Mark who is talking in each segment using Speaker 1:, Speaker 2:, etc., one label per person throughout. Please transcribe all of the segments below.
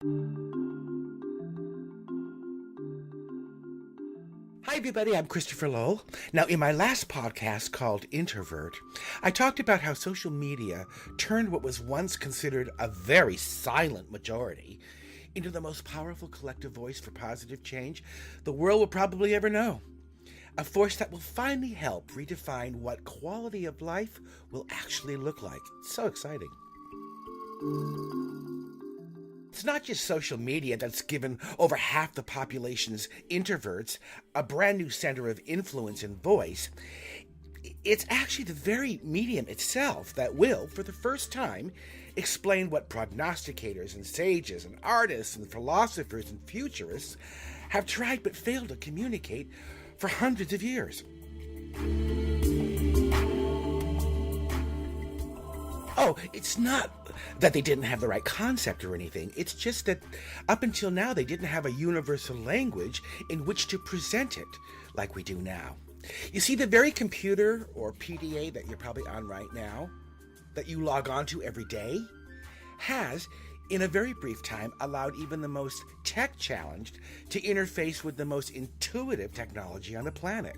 Speaker 1: Hi, everybody. I'm Christopher Lowell. Now, in my last podcast called Introvert, I talked about how social media turned what was once considered a very silent majority into the most powerful collective voice for positive change the world will probably ever know. A force that will finally help redefine what quality of life will actually look like. It's so exciting. It's not just social media that's given over half the population's introverts a brand new center of influence and voice. It's actually the very medium itself that will, for the first time, explain what prognosticators and sages and artists and philosophers and futurists have tried but failed to communicate for hundreds of years. Oh, it's not that they didn't have the right concept or anything. It's just that up until now, they didn't have a universal language in which to present it like we do now. You see, the very computer or PDA that you're probably on right now, that you log on to every day, has, in a very brief time, allowed even the most tech-challenged to interface with the most intuitive technology on the planet.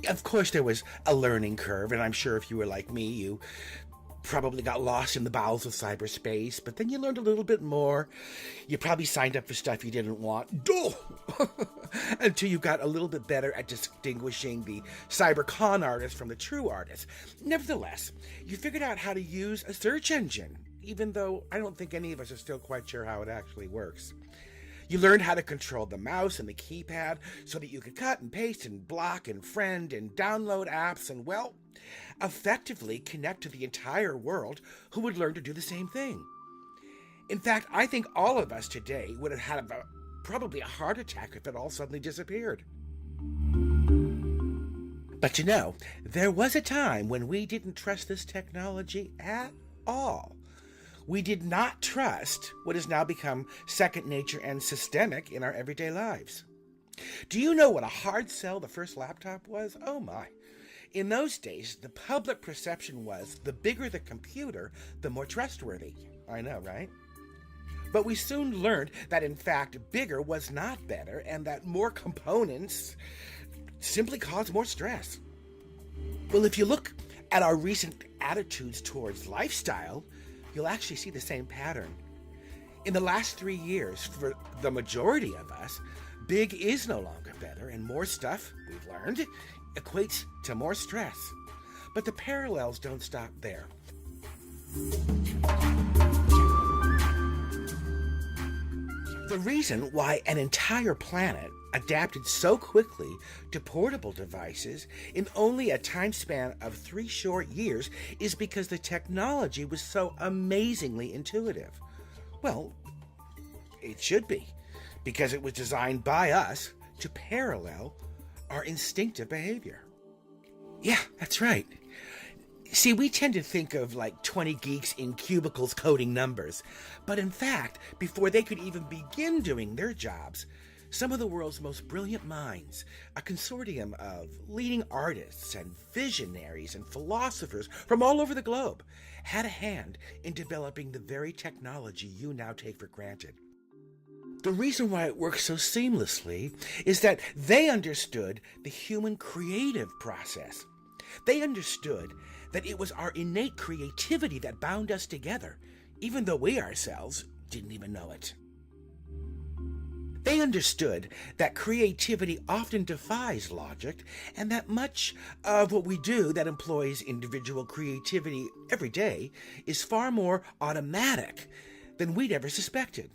Speaker 1: Of course, there was a learning curve, and I'm sure if you were like me, you probably got lost in the bowels of cyberspace, but then you learned a little bit more. You probably signed up for stuff you didn't want. Until you got a little bit better at distinguishing the cyber con artist from the true artist. Nevertheless, you figured out how to use a search engine, even though I don't think any of us are still quite sure how it actually works. You learned how to control the mouse and the keypad so that you could cut and paste and block and friend and download apps and, well, effectively connect to the entire world who would learn to do the same thing. In fact, I think all of us today would have had probably a heart attack if it all suddenly disappeared. But you know, there was a time when we didn't trust this technology at all. We did not trust what has now become second nature and systemic in our everyday lives. Do you know what a hard sell the first laptop was? Oh my. In those days, the public perception was the bigger the computer, the more trustworthy. I know, right? But we soon learned that in fact bigger was not better and that more components simply caused more stress. Well, if you look at our recent attitudes towards lifestyle, you'll actually see the same pattern. In the last 3 years, for the majority of us, big is no longer better, and more stuff, we've learned, equates to more stress. But the parallels don't stop there. The reason why an entire planet adapted so quickly to portable devices in only a time span of 3 short years is because the technology was so amazingly intuitive. Well, it should be, because it was designed by us to parallel our instinctive behavior. Yeah, that's right. See, we tend to think of like 20 geeks in cubicles coding numbers, but in fact, before they could even begin doing their jobs, some of the world's most brilliant minds, a consortium of leading artists and visionaries and philosophers from all over the globe, had a hand in developing the very technology you now take for granted. The reason why it works so seamlessly is that they understood the human creative process. They understood that it was our innate creativity that bound us together, even though we ourselves didn't even know it. They understood that creativity often defies logic, and that much of what we do that employs individual creativity every day is far more automatic than we'd ever suspected.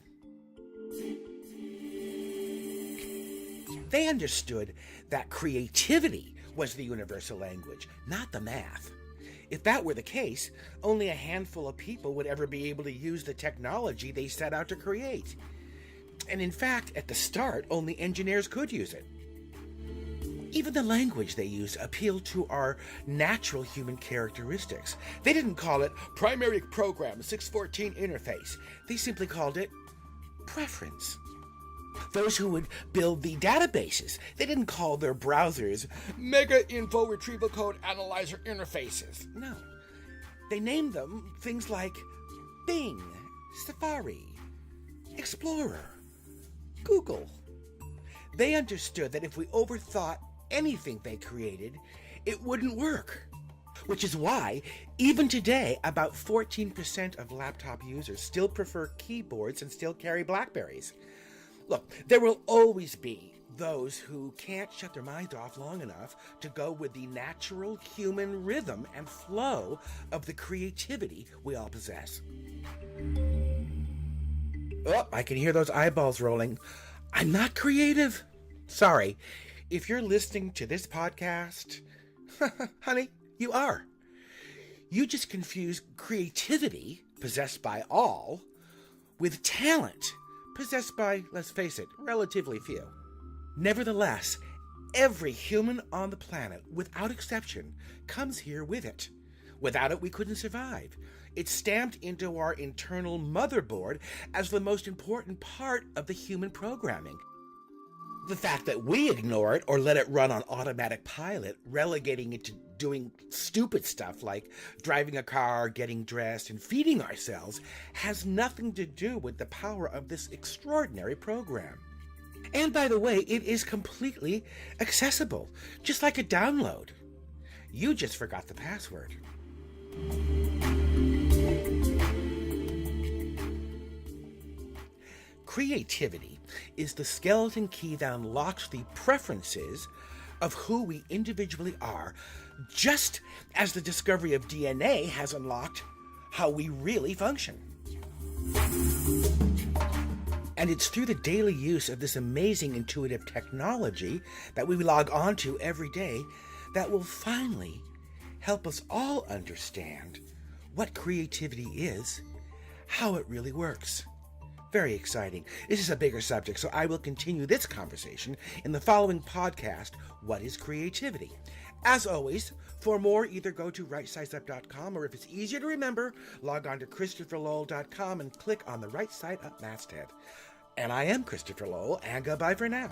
Speaker 1: They understood that creativity was the universal language, not the math. If that were the case, only a handful of people would ever be able to use the technology they set out to create. And in fact, at the start, only engineers could use it. Even the language they use appealed to our natural human characteristics. They didn't call it Primary Program 614 Interface. They simply called it preference. Those who would build the databases, they didn't call their browsers Mega Info Retrieval Code Analyzer Interfaces. No. They named them things like Bing, Safari, Explorer, Google. They understood that if we overthought anything they created, it wouldn't work. Which is why, even today, about 14% of laptop users still prefer keyboards and still carry Blackberries. Look, there will always be those who can't shut their minds off long enough to go with the natural human rhythm and flow of the creativity we all possess. Oh, I can hear those eyeballs rolling. I'm not creative. Sorry, if you're listening to this podcast, honey, you are. You just confuse creativity, possessed by all, with talent, possessed by, let's face it, relatively few. Nevertheless, every human on the planet, without exception, comes here with it. Without it, we couldn't survive. It's stamped into our internal motherboard as the most important part of the human programming. The fact that we ignore it or let it run on automatic pilot, relegating it to doing stupid stuff like driving a car, getting dressed, and feeding ourselves, has nothing to do with the power of this extraordinary program. And by the way, it is completely accessible, just like a download. You just forgot the password. Creativity is the skeleton key that unlocks the preferences of who we individually are, just as the discovery of DNA has unlocked how we really function. And it's through the daily use of this amazing intuitive technology that we log on to every day that will finally help us all understand what creativity is, how it really works. Very exciting. This is a bigger subject, so I will continue this conversation in the following podcast, What is Creativity? As always, for more, either go to RightSizeUp.com, or if it's easier to remember, log on to ChristopherLowell.com and click on the Right Side Up masthead. And I am Christopher Lowell, and goodbye for now.